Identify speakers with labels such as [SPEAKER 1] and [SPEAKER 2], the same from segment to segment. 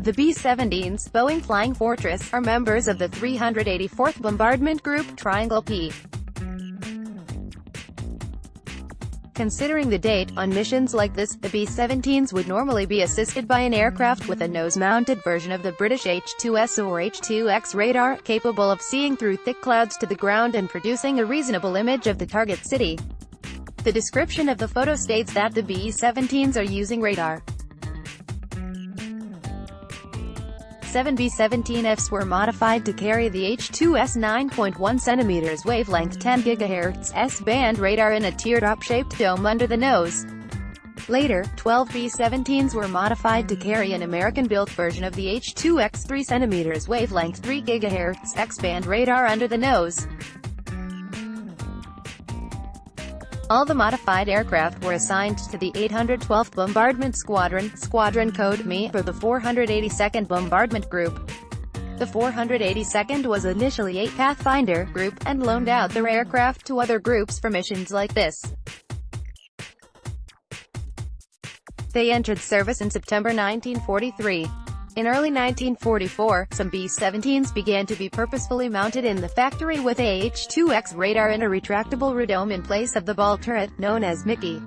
[SPEAKER 1] The B-17s, Boeing Flying Fortress, are members of the 384th Bombardment Group, Triangle P. Considering the date, on missions like this, the B-17s would normally be assisted by an aircraft with a nose-mounted version of the British H-2S or H-2X radar, capable of seeing through thick clouds to the ground and producing a reasonable image of the target city. The description of the photo states that the B-17s are using radar. 7 B-17Fs were modified to carry the H-2S 9.1 cm wavelength 10 GHz S-band radar in a teardrop-shaped dome under the nose. Later, 12 B-17s were modified to carry an American-built version of the H-2X 3 cm wavelength 3 GHz X-band radar under the nose. All the modified aircraft were assigned to the 812th Bombardment Squadron, squadron code ME, for the 482nd Bombardment Group. The 482nd was initially a Pathfinder group, and loaned out their aircraft to other groups for missions like this. They entered service in September 1943. In early 1944, some B-17s began to be purposefully mounted in the factory with a H-2X radar and a retractable radome in place of the ball turret, known as Mickey.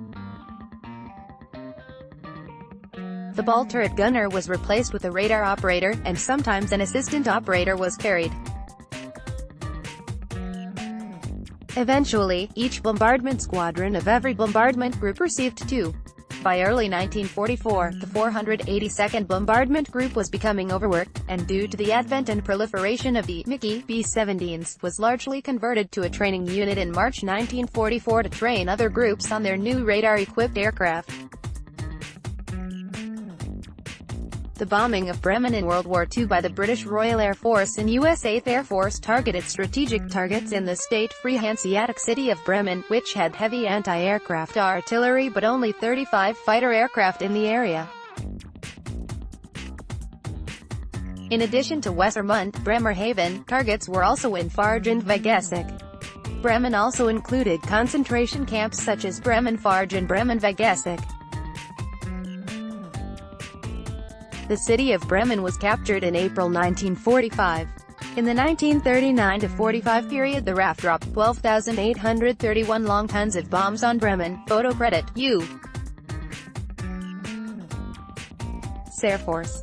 [SPEAKER 1] The ball turret gunner was replaced with a radar operator, and sometimes an assistant operator was carried. Eventually, each bombardment squadron of every bombardment group received two. By early 1944, the 482nd Bombardment Group was becoming overworked, and due to the advent and proliferation of the Mickey B-17s, was largely converted to a training unit in March 1944 to train other groups on their new radar-equipped aircraft. The bombing of Bremen in World War II by the British Royal Air Force and US 8th Air Force targeted strategic targets in the state-free Hanseatic city of Bremen, which had heavy anti-aircraft artillery but only 35 fighter aircraft in the area. In addition to Wesermund, Bremerhaven, targets were also in Farge and Vegesek. Bremen also included concentration camps such as Bremen Farge and Bremen Vegesek. The city of Bremen was captured in April 1945. In the 1939–45 period, the RAF dropped 12,831 long tons of bombs on Bremen. Photo credit U.S. Air Force.